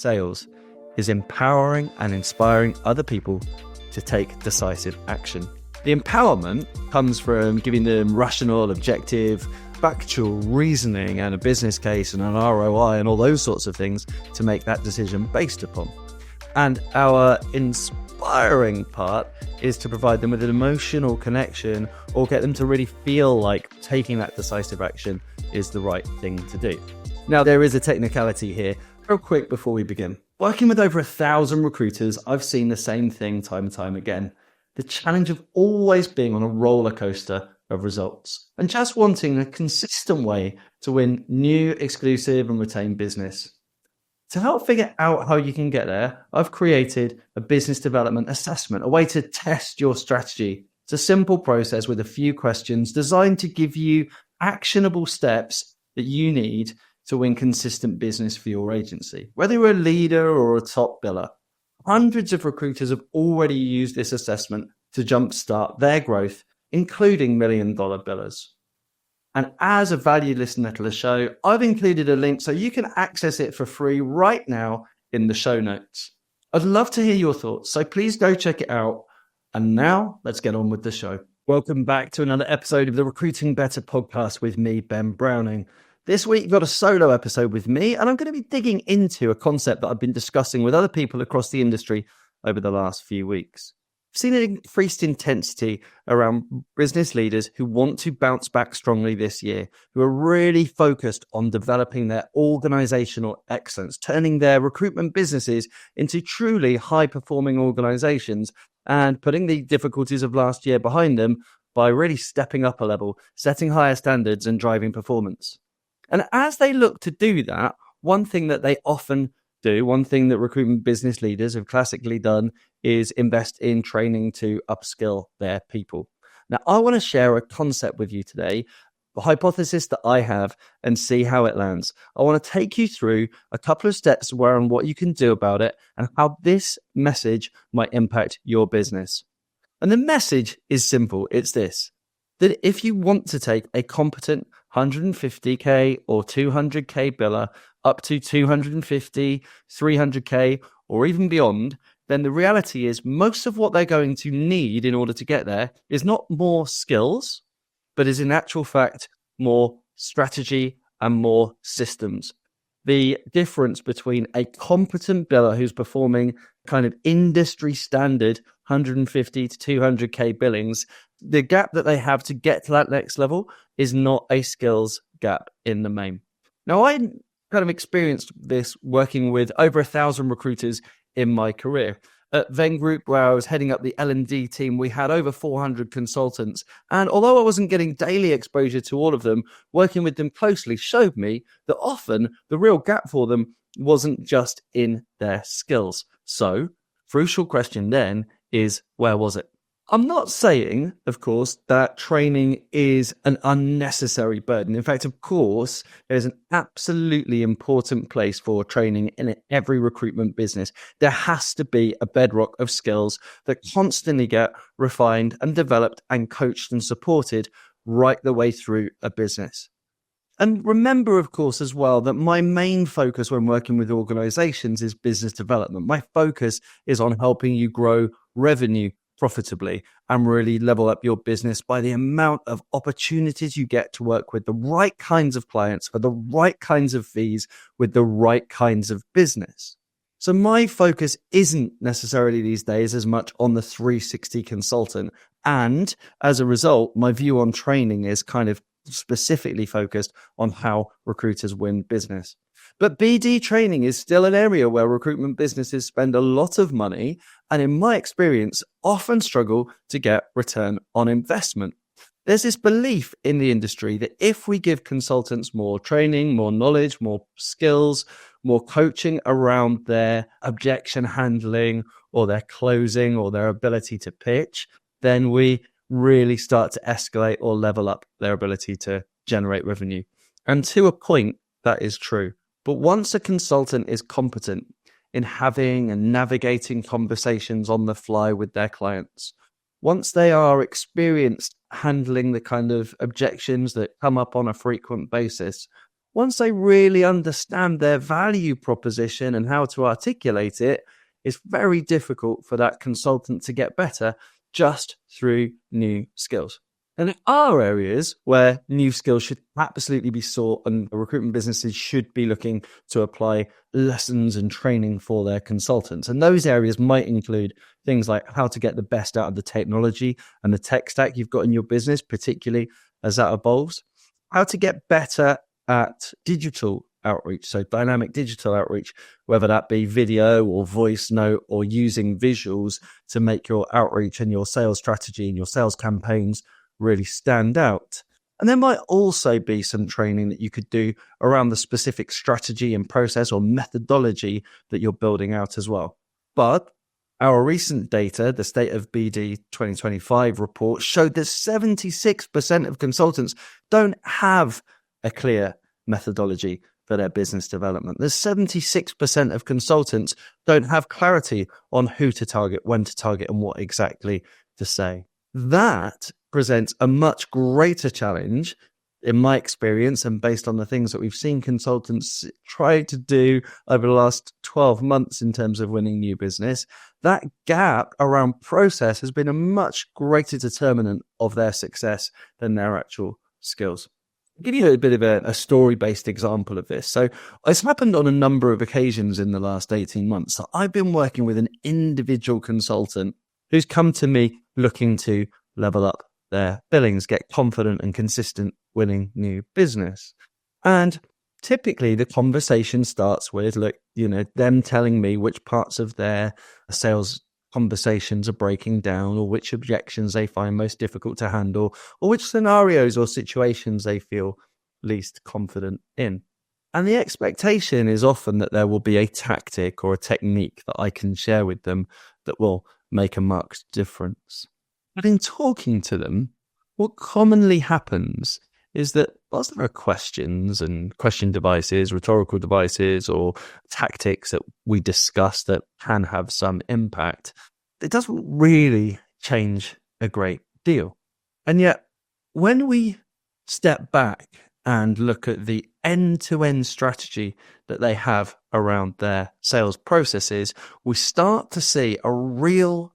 sales is empowering and inspiring other people to take decisive action. The empowerment comes from giving them rational, objective, factual reasoning and a business case and an ROI and all those sorts of things to make that decision based upon. And our inspiring part is to provide them with an emotional connection or get them to really feel like taking that decisive action is the right thing to do. Now, there is a technicality here. Real quick before we begin. Working with over 1,000 recruiters, I've seen the same thing time and time again. The challenge of always being on a roller coaster of results and just wanting a consistent way to win new, exclusive and retained business. To help figure out how you can get there, I've created a business development assessment, a way to test your strategy. It's a simple process with a few questions designed to give you actionable steps that you need to win consistent business for your agency, whether you're a leader or a top biller. Hundreds of recruiters have already used this assessment to jumpstart their growth, including million-dollar billers. And as a valued listener to the show, I've included a link so you can access it for free right now in the show notes. I'd love to hear your thoughts, so please go check it out. And now let's get on with the show. Welcome back to another episode of the Recruiting Better podcast with me, Ben Browning. This week, we've got a solo episode with me, and I'm going to be digging into a concept that I've been discussing with other people across the industry over the last few weeks. I've seen an increased intensity around business leaders who want to bounce back strongly this year, who are really focused on developing their organizational excellence, turning their recruitment businesses into truly high-performing organizations, and putting the difficulties of last year behind them by really stepping up a level, setting higher standards and driving performance. And as they look to do that, one thing that they often do, one thing that recruitment business leaders have classically done is invest in training to upskill their people. Now, I want to share a concept with you today, a hypothesis that I have, and see how it lands. I want to take you through a couple of steps around what you can do about it and how this message might impact your business. And the message is simple. It's this, that if you want to take a competent 150K or 200K biller up to 250, 300K, or even beyond, then the reality is most of what they're going to need in order to get there is not more skills, but is in actual fact more strategy and more systems. The difference between a competent biller who's performing kind of industry standard 150 to 200K billings, the gap that they have to get to that next level is not a skills gap in the main. Now, I kind of experienced this working with over 1,000 recruiters in my career. At Venn Group, where I was heading up the L&D team, we had over 400 consultants. And although I wasn't getting daily exposure to all of them, working with them closely showed me that often the real gap for them wasn't just in their skills. So, crucial question then is, where was it? I'm not saying, of course, that training is an unnecessary burden. In fact, of course, there's an absolutely important place for training in every recruitment business. There has to be a bedrock of skills that constantly get refined and developed and coached and supported right the way through a business. And remember, of course, as well, that my main focus when working with organizations is business development. My focus is on helping you grow revenue profitably and really level up your business by the amount of opportunities you get to work with the right kinds of clients for the right kinds of fees with the right kinds of business. So my focus isn't necessarily these days as much on the 360 consultant. And as a result, my view on training is kind of specifically focused on how recruiters win business. But BD training is still an area where recruitment businesses spend a lot of money and, in my experience, often struggle to get return on investment. There's this belief in the industry that if we give consultants more training, more knowledge, more skills, more coaching around their objection handling or their closing or their ability to pitch, then we really start to escalate or level up their ability to generate revenue. And to a point, that is true. But once a consultant is competent in having and navigating conversations on the fly with their clients, once they are experienced handling the kind of objections that come up on a frequent basis, once they really understand their value proposition and how to articulate it, it's very difficult for that consultant to get better just through new skills. And there are areas where new skills should absolutely be sought, and recruitment businesses should be looking to apply lessons and training for their consultants. And those areas might include things like how to get the best out of the technology and the tech stack you've got in your business, particularly as that evolves, how to get better at digital outreach, so dynamic digital outreach, whether that be video or voice note or using visuals to make your outreach and your sales strategy and your sales campaigns really stand out. And there might also be some training that you could do around the specific strategy and process or methodology that you're building out as well. But our recent data, the State of BD 2025 report, showed that 76% of consultants don't have a clear methodology for their business development. There's 76% of consultants don't have clarity on who to target, when to target, and what exactly to say. That presents a much greater challenge, in my experience, and based on the things that we've seen consultants try to do over the last 12 months in terms of winning new business. That gap around process has been a much greater determinant of their success than their actual skills. I'll give you a bit of a story-based example of this. So it's happened on a number of occasions in the last 18 months. So I've been working with an individual consultant who's come to me looking to level up their billings, get confident and consistent winning new business. And typically the conversation starts with, them telling me which parts of their sales conversations are breaking down, or which objections they find most difficult to handle, or which scenarios or situations they feel least confident in. And the expectation is often that there will be a tactic or a technique that I can share with them that will make a marked difference. But in talking to them, what commonly happens is that whilst there are questions and question devices, rhetorical devices, or tactics that we discuss that can have some impact, it doesn't really change a great deal. And yet, when we step back and look at the end-to-end strategy that they have around their sales processes, we start to see a real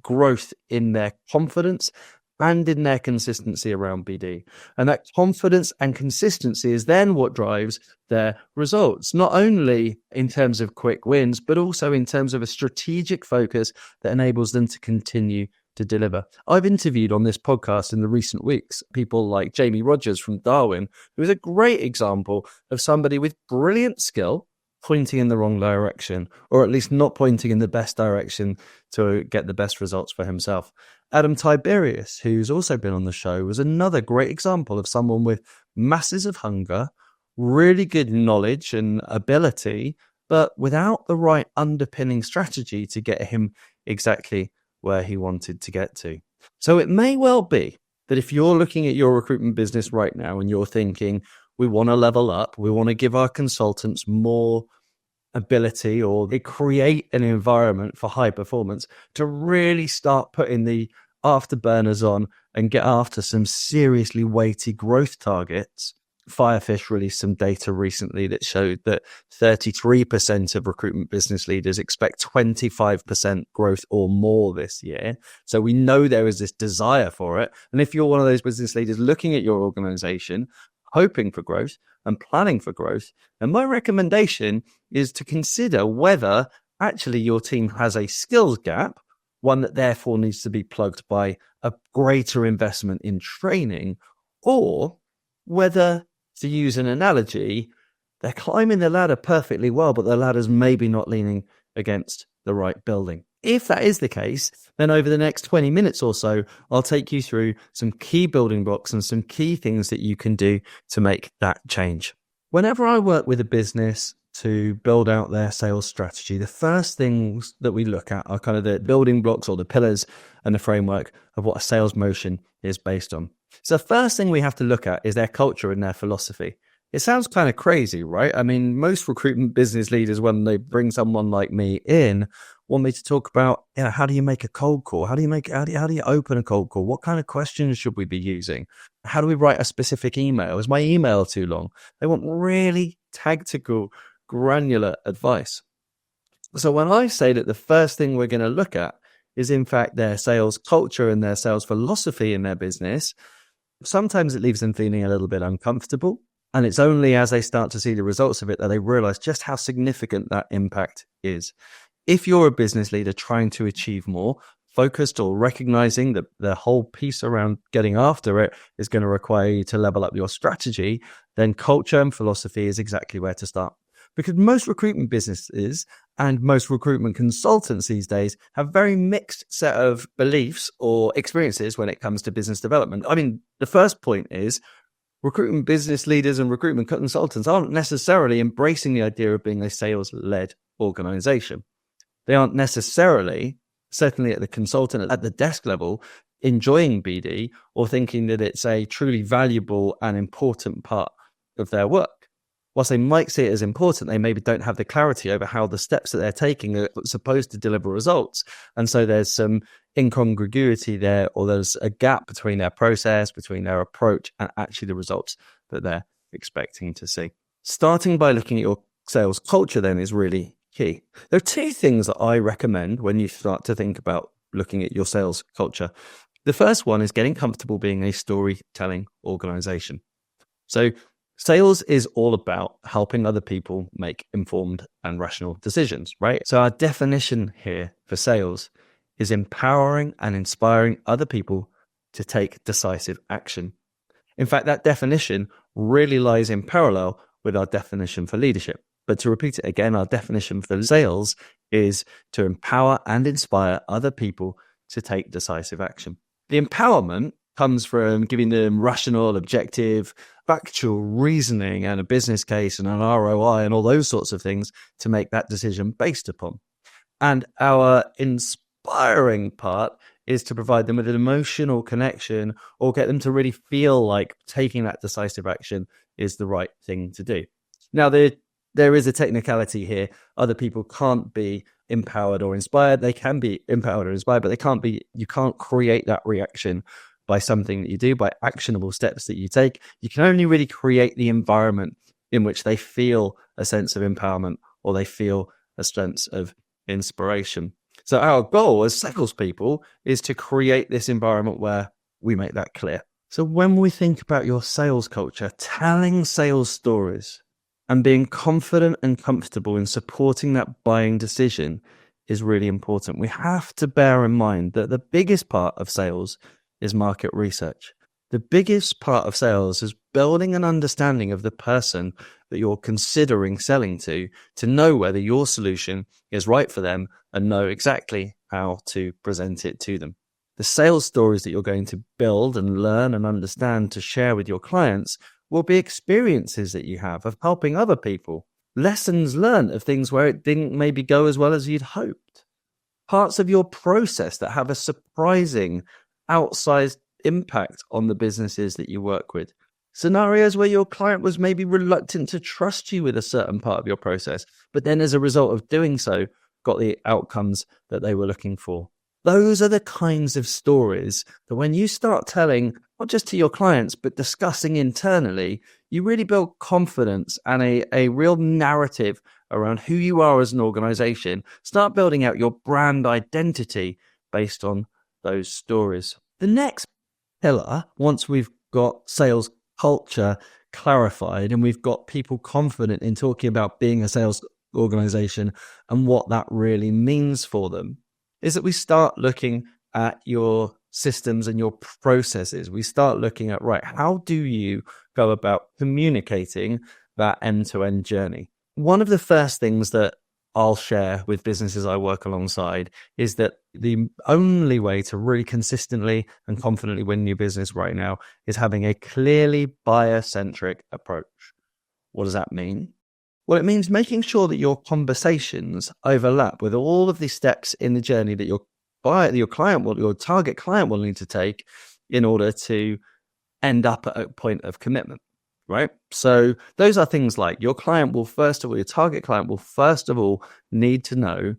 growth in their confidence and in their consistency around BD. And that confidence and consistency is then what drives their results, not only in terms of quick wins, but also in terms of a strategic focus that enables them to continue to deliver. I've interviewed on this podcast in the recent weeks people like Jamie Rogers from Darwin, who is a great example of somebody with brilliant skill pointing in the wrong direction, or at least not pointing in the best direction to get the best results for himself. Adam Tiberius, who's also been on the show, was another great example of someone with masses of hunger, really good knowledge and ability, but without the right underpinning strategy to get him exactly where he wanted to get to. So it may well be that if you're looking at your recruitment business right now and you're thinking, we want to level up, we want to give our consultants more ability, or create an environment for high performance, to really start putting the afterburners on and get after some seriously weighty growth targets. Firefish released some data recently that showed that 33% of recruitment business leaders expect 25% growth or more this year. So we know there is this desire for it. And if you're one of those business leaders looking at your organization, hoping for growth and planning for growth, and my recommendation is to consider whether actually your team has a skills gap, one that therefore needs to be plugged by a greater investment in training, or whether, to use an analogy, they're climbing the ladder perfectly well, but the ladder's maybe not leaning against the right building. If that is the case, then over the next 20 minutes or so, I'll take you through some key building blocks and some key things that you can do to make that change. Whenever I work with a business to build out their sales strategy, the first things that we look at are kind of the building blocks or the pillars and the framework of what a sales motion is based on. So the first thing we have to look at is their culture and their philosophy. It sounds kind of crazy, right? I mean, most recruitment business leaders, when they bring someone like me in, want me to talk about, how do you make a cold call? How do you open a cold call? What kind of questions should we be using? How do we write a specific email? Is my email too long? They want really tactical, granular advice. So when I say that the first thing we're going to look at is in fact their sales culture and their sales philosophy in their business, sometimes it leaves them feeling a little bit uncomfortable. And it's only as they start to see the results of it that they realize just how significant that impact is. If you're a business leader trying to achieve more, focused or recognizing that the whole piece around getting after it is going to require you to level up your strategy, then culture and philosophy is exactly where to start. Because most recruitment businesses and most recruitment consultants these days have very mixed set of beliefs or experiences when it comes to business development. I mean, the first point is recruitment business leaders and recruitment consultants aren't necessarily embracing the idea of being a sales-led organization. They aren't necessarily, certainly at the consultant, at the desk level, enjoying BD or thinking that it's a truly valuable and important part of their work. Whilst they might see it as important, they maybe don't have the clarity over how the steps that they're taking are supposed to deliver results. And so there's some incongruity there, or there's a gap between their process, between their approach, and actually the results that they're expecting to see. Starting by looking at your sales culture then is really key. There are two things that I recommend when you start to think about looking at your sales culture. The first one is getting comfortable being a storytelling organization. So sales is all about helping other people make informed and rational decisions, right? So our definition here for sales is empowering and inspiring other people to take decisive action. In fact, that definition really lies in parallel with our definition for leadership. But to repeat it again, our definition for sales is to empower and inspire other people to take decisive action. The empowerment comes from giving them rational, objective, factual reasoning and a business case and an ROI and all those sorts of things to make that decision based upon. And our inspiring part is to provide them with an emotional connection or get them to really feel like taking that decisive action is the right thing to do. Now, there is a technicality here. Other people can't be empowered or inspired. They can be empowered or inspired, but you can't create that reaction by something that you do, by actionable steps that you take. You can only really create the environment in which they feel a sense of empowerment or they feel a sense of inspiration. So our goal as salespeople is to create this environment where we make that clear. So when we think about your sales culture, telling sales stories and being confident and comfortable in supporting that buying decision is really important. We have to bear in mind that the biggest part of sales is market research. The biggest part of sales is building an understanding of the person that you're considering selling to know whether your solution is right for them and know exactly how to present it to them. The sales stories that you're going to build and learn and understand to share with your clients will be experiences that you have of helping other people, lessons learned of things where it didn't maybe go as well as you'd hoped, parts of your process that have a surprising outsized impact on the businesses that you work with, scenarios where your client was maybe reluctant to trust you with a certain part of your process, but then as a result of doing so, got the outcomes that they were looking for. Those are the kinds of stories that when you start telling, not just to your clients, but discussing internally, you really build confidence and a real narrative around who you are as an organization. Start building out your brand identity based on those stories. The next pillar, once we've got sales culture clarified and we've got people confident in talking about being a sales organization and what that really means for them, is that we start looking at your systems and your processes. We start looking at, right, how do you go about communicating that end-to-end journey? One of the first things that I'll share with businesses I work alongside is that the only way to really consistently and confidently win new business right now is having a clearly buyer-centric approach. What does that mean? Well, it means making sure that your conversations overlap with all of the steps in the journey that your target client will need to take in order to end up at a point of commitment, right? So those are things like your target client will first of all need to know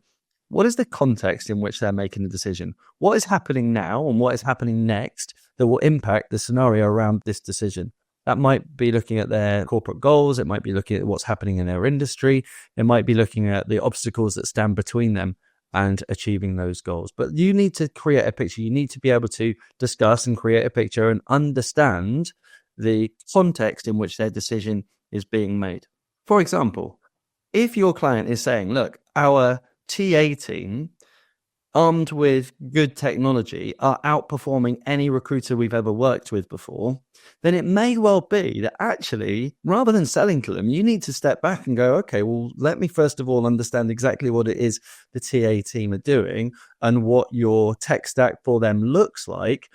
What is the context in which they're making the decision? What is happening now and what is happening next that will impact the scenario around this decision? That might be looking at their corporate goals. It might be looking at what's happening in their industry. It might be looking at the obstacles that stand between them and achieving those goals. But you need to create a picture. You need to be able to discuss and create a picture and understand the context in which their decision is being made. For example, if your client is saying, look, our TA team, armed with good technology, are outperforming any recruiter we've ever worked with before, then it may well be that actually, rather than selling to them, you need to step back and go, okay, well, let me first of all understand exactly what it is the TA team are doing and what your tech stack for them looks like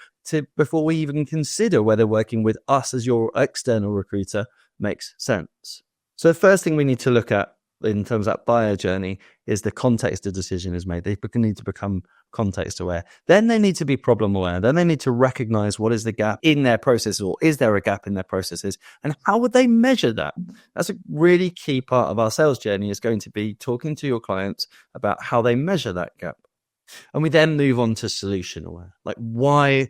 before we even consider whether working with us as your external recruiter makes sense. So the first thing we need to look at in terms of that buyer journey is the context the decision is made. They need to become context aware. Then they need to be problem aware. Then they need to recognize what is the gap in their processes, or is there a gap in their processes, and how would they measure that? That's a really key part of our sales journey, is going to be talking to your clients about how they measure that gap. And we then move on to solution aware. Like, why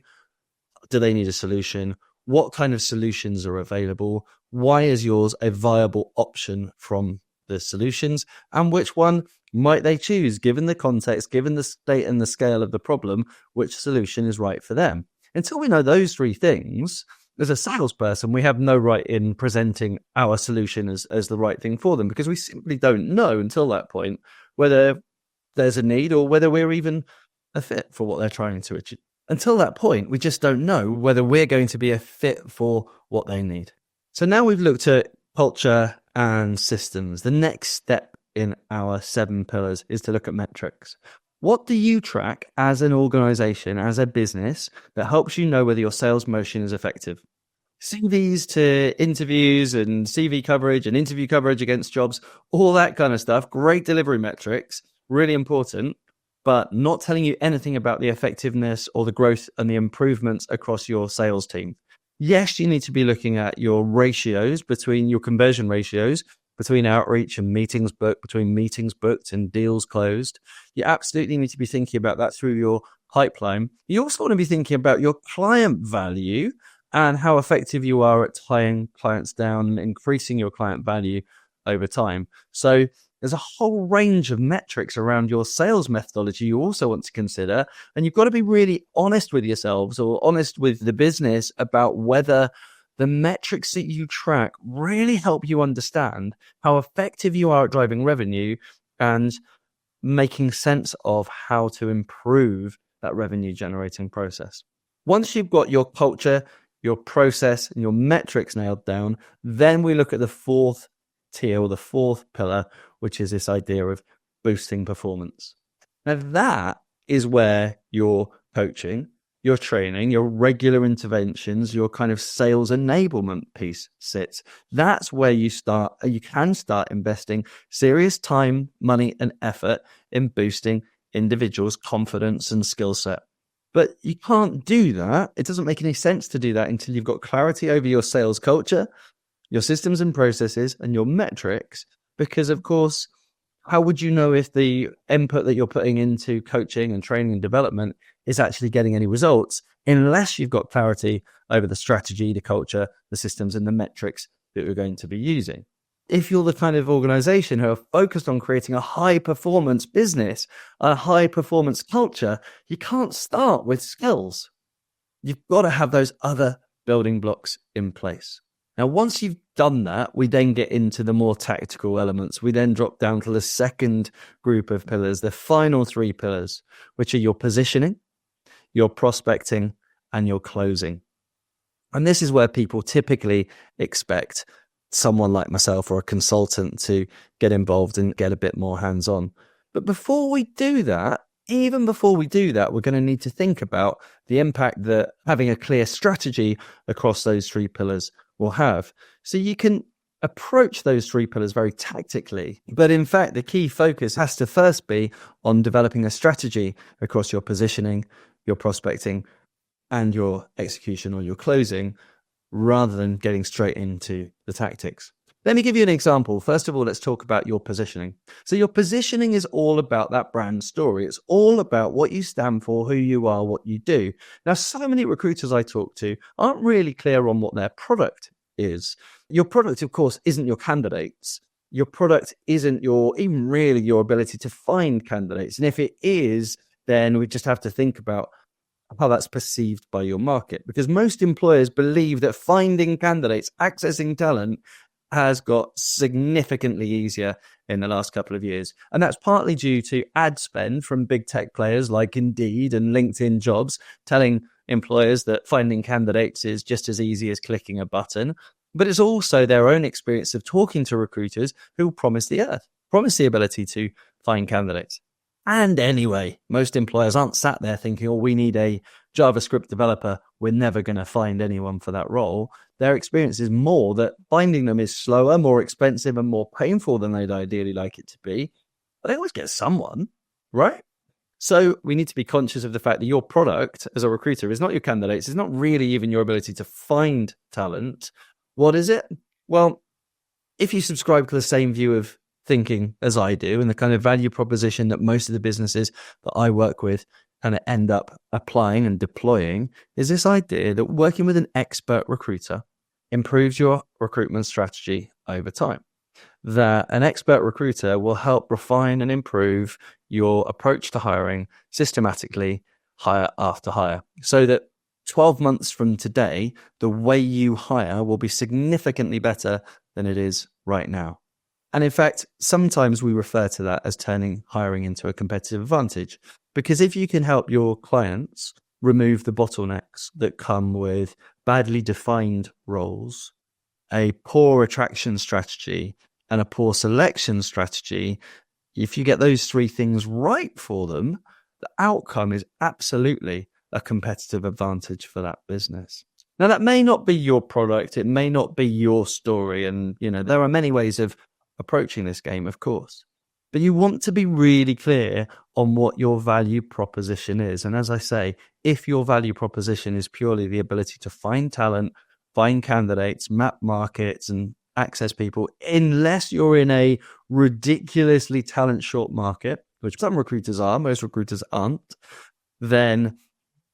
do they need a solution? What kind of solutions are available? Why is yours a viable option from the solutions, and which one might they choose given the context, given the state and the scale of the problem, which solution is right for them? Until we know those three things, as a salesperson, we have no right in presenting our solution as the right thing for them, because we simply don't know until that point whether there's a need or whether we're even a fit for what they're trying to achieve. Until that point, we just don't know whether we're going to be a fit for what they need. So now we've looked at culture and systems. The next step in our 7 pillars is to look at metrics. What do you track as an organization, as a business, that helps you know whether your sales motion is effective? CVs to interviews and CV coverage and interview coverage against jobs, all that kind of stuff. Great delivery metrics, really important, but not telling you anything about the effectiveness or the growth and the improvements across your sales team. Yes, you need to be looking at your ratios between your conversion ratios, between outreach and meetings booked, between meetings booked and deals closed. You absolutely need to be thinking about that through your pipeline. You also want to be thinking about your client value and how effective you are at tying clients down and increasing your client value over time. So there's a whole range of metrics around your sales methodology you also want to consider. And you've got to be really honest with yourselves or honest with the business about whether the metrics that you track really help you understand how effective you are at driving revenue and making sense of how to improve that revenue generating process. Once you've got your culture, your process, and your metrics nailed down, then we look at the fourth tier, or the fourth pillar, which is this idea of boosting performance. Now, that is where your coaching, your training, your regular interventions, your kind of sales enablement piece sits. That's where you can start investing serious time, money, and effort in boosting individuals' confidence and skill set. But you can't do that. It doesn't make any sense to do that until you've got clarity over your sales culture, your systems and processes, and your metrics. Because, of course, how would you know if the input that you're putting into coaching and training and development is actually getting any results unless you've got clarity over the strategy, the culture, the systems, and the metrics that you're going to be using? If you're the kind of organization who are focused on creating a high-performance business, a high-performance culture, you can't start with skills. You've got to have those other building blocks in place. Now, once you've done that, we then get into the more tactical elements. We then drop down to the second group of pillars, the final 3 pillars, which are your positioning, your prospecting, and your closing. And this is where people typically expect someone like myself or a consultant to get involved and get a bit more hands-on. But before we do that, even before we do that, we're going to need to think about the impact that having a clear strategy across those 3 pillars will have. So you can approach those 3 pillars very tactically, but in fact, the key focus has to first be on developing a strategy across your positioning, your prospecting, and your execution or your closing, rather than getting straight into the tactics. Let me give you an example. First of all, let's talk about your positioning. So your positioning is all about that brand story. It's all about what you stand for, who you are, what you do. Now, so many recruiters I talk to aren't really clear on what their product is. Your product, of course, isn't your candidates. Your product isn't even really your ability to find candidates. And if it is, then we just have to think about how that's perceived by your market, because most employers believe that finding candidates, accessing talent has got significantly easier in the last couple of years. And that's partly due to ad spend from big tech players like Indeed and LinkedIn Jobs, telling employers that finding candidates is just as easy as clicking a button. But it's also their own experience of talking to recruiters who promise the earth, promise the ability to find candidates. And anyway, most employers aren't sat there thinking, oh, we need a JavaScript developer. We're never going to find anyone for that role. Their experience is more that finding them is slower, more expensive, and more painful than they'd ideally like it to be. But they always get someone, right? So we need to be conscious of the fact that your product as a recruiter is not your candidates. It's not really even your ability to find talent. What is it? Well, if you subscribe to the same view of thinking as I do, and the kind of value proposition that most of the businesses that I work with kind of end up applying and deploying, is this idea that working with an expert recruiter improves your recruitment strategy over time. That an expert recruiter will help refine and improve your approach to hiring systematically, hire after hire, so that 12 months from today, the way you hire will be significantly better than it is right now. And in fact, sometimes we refer to that as turning hiring into a competitive advantage, because if you can help your clients remove the bottlenecks that come with badly defined roles, a poor attraction strategy, and a poor selection strategy, if you get those three things right for them, the outcome is absolutely a competitive advantage for that business. Now, that may not be your product. It may not be your story. And, there are many ways of approaching this game, of course, but you want to be really clear on what your value proposition is. And as I say, if your value proposition is purely the ability to find talent, find candidates, map markets, and access people, unless you're in a ridiculously talent short market, which some recruiters are, most recruiters aren't, then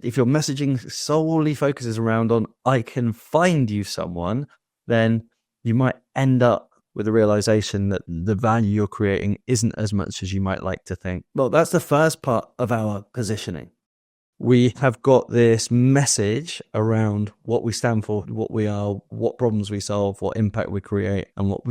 if your messaging solely focuses around on, I can find you someone, then you might end up with the realization that the value you're creating isn't as much as you might like to think. Well, that's the first part of our positioning. We have got this message around what we stand for, what we are, what problems we solve, what impact we create, and what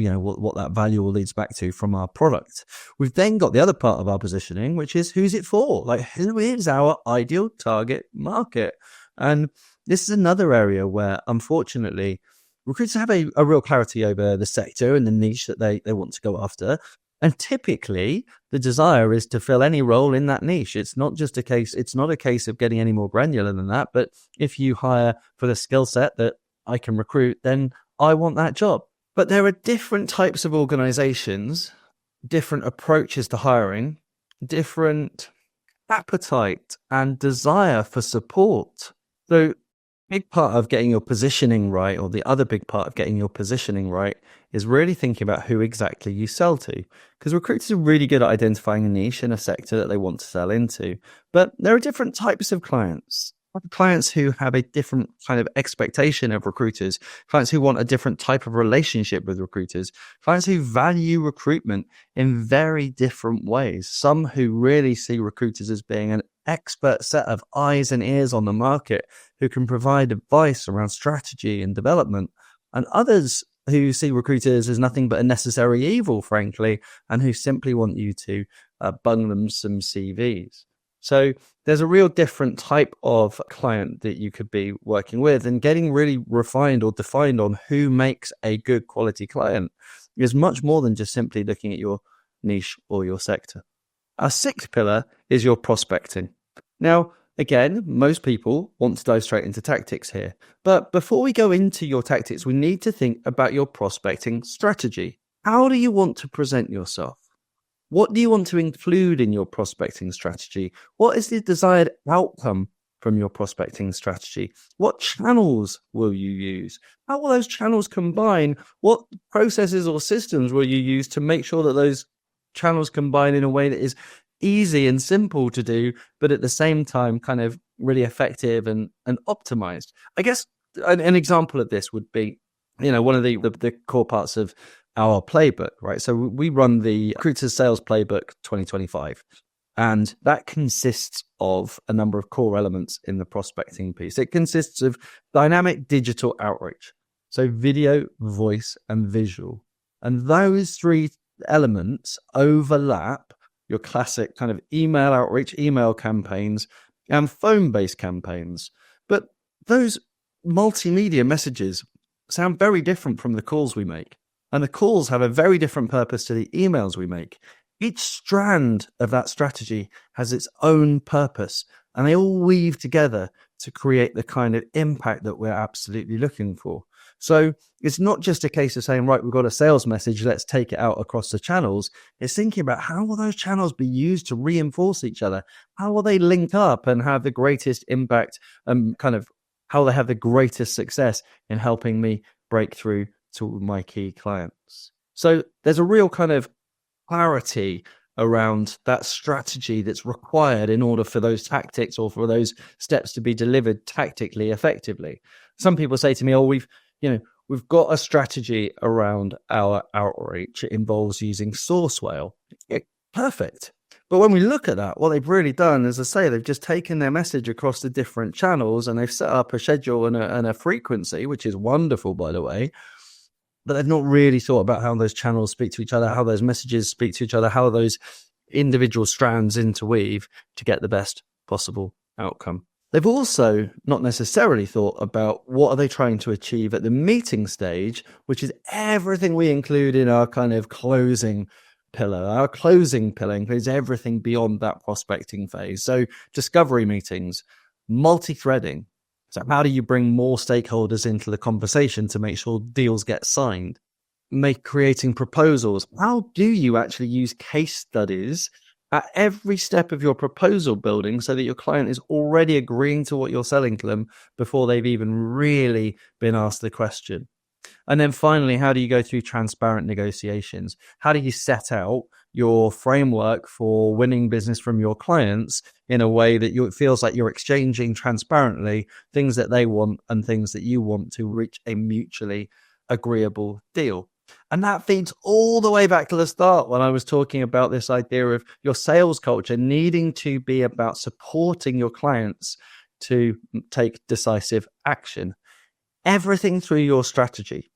that value all leads back to from our product. We've then got the other part of our positioning, which is who's it for? Like, who is our ideal target market? And this is another area where, unfortunately, recruiters have a real clarity over the sector and the niche that they want to go after. And typically, the desire is to fill any role in that niche. It's not a case of getting any more granular than that. But if you hire for the skill set that I can recruit, then I want that job. But there are different types of organizations, different approaches to hiring, different appetite and desire for support. So big part of getting your positioning right, or the other big part of getting your positioning right, is really thinking about who exactly you sell to. Because recruiters are really good at identifying a niche in a sector that they want to sell into. But there are different types of clients. Clients who have a different kind of expectation of recruiters, clients who want a different type of relationship with recruiters, clients who value recruitment in very different ways. Some who really see recruiters as being an expert set of eyes and ears on the market who can provide advice around strategy and development, and others who see recruiters as nothing but a necessary evil, frankly, and who simply want you to bung them some CVs. So there's a real different type of client that you could be working with, and getting really refined or defined on who makes a good quality client is much more than just simply looking at your niche or your sector. Our sixth pillar is your prospecting. Now, again, most people want to dive straight into tactics here. But before we go into your tactics, we need to think about your prospecting strategy. How do you want to present yourself? What do you want to include in your prospecting strategy? What is the desired outcome from your prospecting strategy? What channels will you use? How will those channels combine? What processes or systems will you use to make sure that those channels combine in a way that is easy and simple to do, but at the same time kind of really effective and optimized? I guess an example of this would be, one of the core parts of our playbook, right? So we run the Recruiters Sales Playbook 2025, and that consists of a number of core elements in the prospecting piece. It consists of dynamic digital outreach, so video, voice, and visual. And those three elements overlap your classic kind of email outreach, email campaigns, and phone-based campaigns. But those multimedia messages sound very different from the calls we make. And the calls have a very different purpose to the emails we make. Each strand of that strategy has its own purpose, and they all weave together to create the kind of impact that we're absolutely looking for. So it's not just a case of saying, right, we've got a sales message, let's take it out across the channels. It's thinking about how will those channels be used to reinforce each other? How will they link up and have the greatest impact, and kind of how they have the greatest success in helping me break through to my key clients? So there's a real kind of clarity around that strategy that's required in order for those tactics or for those steps to be delivered tactically effectively. Some people say to me, we've got a strategy around our outreach. It involves using Sourcewell. Perfect. But when we look at that, what they've really done, as I say, they've just taken their message across the different channels and they've set up a schedule and a frequency, which is wonderful, by the way. But they've not really thought about how those channels speak to each other, how those messages speak to each other, how those individual strands interweave to get the best possible outcome. They've also not necessarily thought about what are they trying to achieve at the meeting stage, which is everything we include in our kind of closing pillar. Our closing pillar includes everything beyond that prospecting phase. So discovery meetings, multi-threading. So how do you bring more stakeholders into the conversation to make sure deals get signed? Creating proposals. How do you actually use case studies at every step of your proposal building so that your client is already agreeing to what you're selling to them before they've even really been asked the question? And then finally, how do you go through transparent negotiations? How do you set out your framework for winning business from your clients in a way that it feels like you're exchanging transparently things that they want and things that you want to reach a mutually agreeable deal? And that feeds all the way back to the start when I was talking about this idea of your sales culture needing to be about supporting your clients to take decisive action. Everything through your strategy,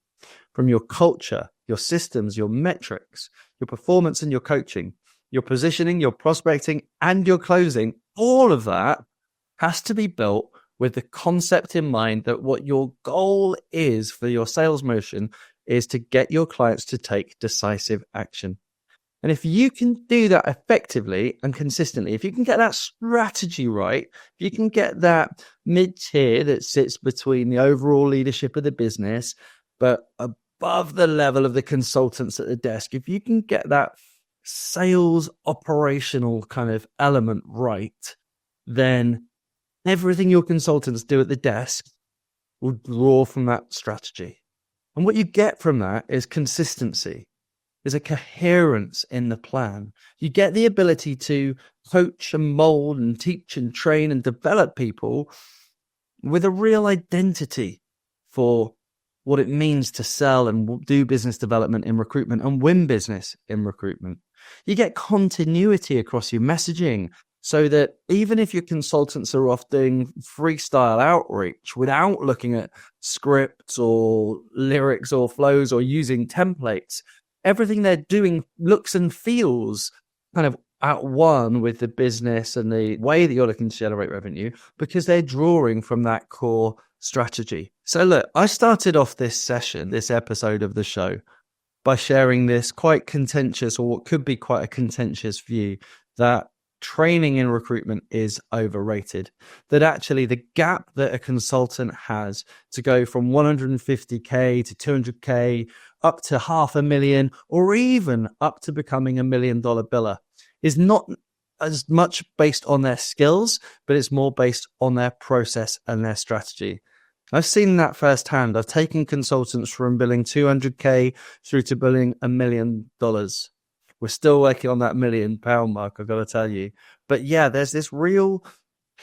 from your culture, your systems, your metrics, your performance and your coaching, your positioning, your prospecting, and your closing, all of that has to be built with the concept in mind that what your goal is for your sales motion is to get your clients to take decisive action. And if you can do that effectively and consistently, if you can get that strategy right, if you can get that mid-tier that sits between the overall leadership of the business, but above the level of the consultants at the desk, if you can get that sales operational kind of element right, then everything your consultants do at the desk will draw from that strategy. And what you get from that is consistency. There's a coherence in the plan. You get the ability to coach and mold and teach and train and develop people with a real identity for what it means to sell and do business development in recruitment and win business in recruitment. You get continuity across your messaging so that even if your consultants are off doing freestyle outreach without looking at scripts or lyrics or flows or using templates, everything they're doing looks and feels kind of at one with the business and the way that you're looking to generate revenue because they're drawing from that core strategy. So look, I started off this episode of the show by sharing this quite contentious, or what could be quite a contentious view that training in recruitment is overrated. That actually the gap that a consultant has to go from 150K to 200K up to $500,000 or even up to becoming $1 million biller is not as much based on their skills, but it's more based on their process and their strategy. I've seen that firsthand. I've taken consultants from billing 200K through to billing $1 million. We're still working on that £1 million mark, I've got to tell you. But yeah, there's this real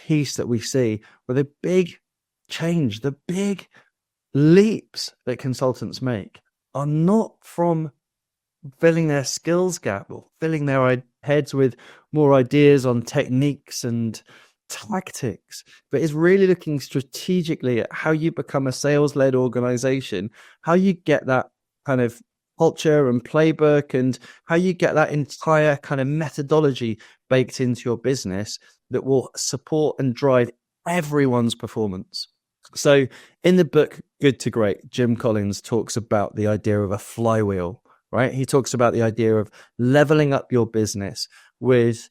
piece that we see where the big change, the big leaps that consultants make are not from filling their skills gap or filling their heads with more ideas on techniques and tactics, but it's really looking strategically at how you become a sales-led organization, how you get that kind of culture and playbook, and how you get that entire kind of methodology baked into your business that will support and drive everyone's performance. So in the book Good to Great, Jim Collins talks about the idea of a flywheel, right? He talks about the idea of leveling up your business with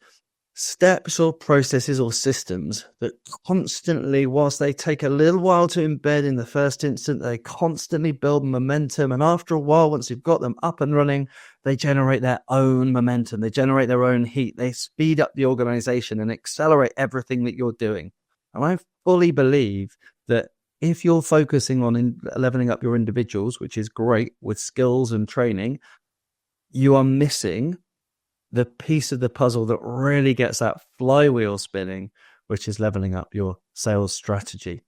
steps or processes or systems that constantly, whilst they take a little while to embed in the first instant, they constantly build momentum. And after a while, once you've got them up and running, they generate their own momentum. They generate their own heat. They speed up the organization and accelerate everything that you're doing. And I fully believe that if you're focusing on leveling up your individuals, which is great with skills and training, you are missing the piece of the puzzle that really gets that flywheel spinning, which is leveling up your sales strategy.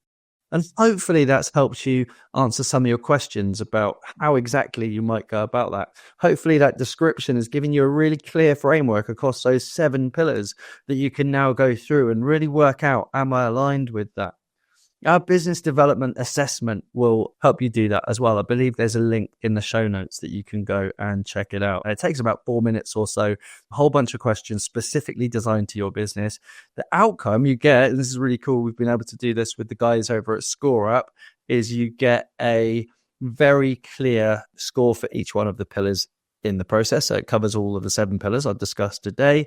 And hopefully that's helped you answer some of your questions about how exactly you might go about that. Hopefully that description has given you a really clear framework across those 7 pillars that you can now go through and really work out, am I aligned with that? Our business development assessment will help you do that as well. I believe there's a link in the show notes that you can go and check it out. It takes about 4 minutes or so, a whole bunch of questions specifically designed to your business. The outcome you get, and this is really cool, we've been able to do this with the guys over at ScoreUp, is you get a very clear score for each one of the pillars in the process. So it covers all of the 7 pillars I've discussed today.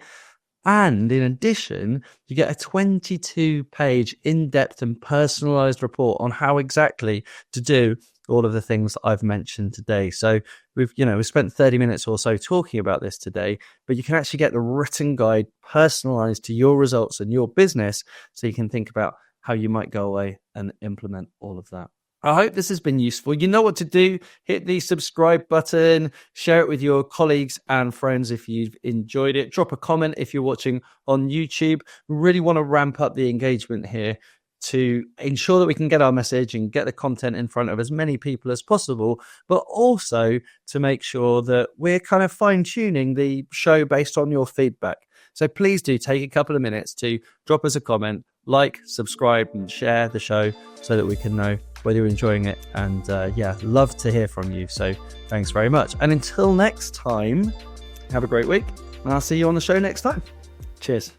And in addition, you get a 22-page in-depth and personalized report on how exactly to do all of the things that I've mentioned today. So we've spent 30 minutes or so talking about this today, but you can actually get the written guide personalized to your results and your business, so you can think about how you might go away and implement all of that. I hope this has been useful. You know what to do. Hit the subscribe button, share it with your colleagues and friends if you've enjoyed it. Drop a comment if you're watching on YouTube. We really want to ramp up the engagement here to ensure that we can get our message and get the content in front of as many people as possible, but also to make sure that we're kind of fine-tuning the show based on your feedback. So please do take a couple of minutes to drop us a comment, like, subscribe, and share the show so that we can know whether you're enjoying it. And love to hear from you. So thanks very much. And until next time, have a great week. And I'll see you on the show next time. Cheers.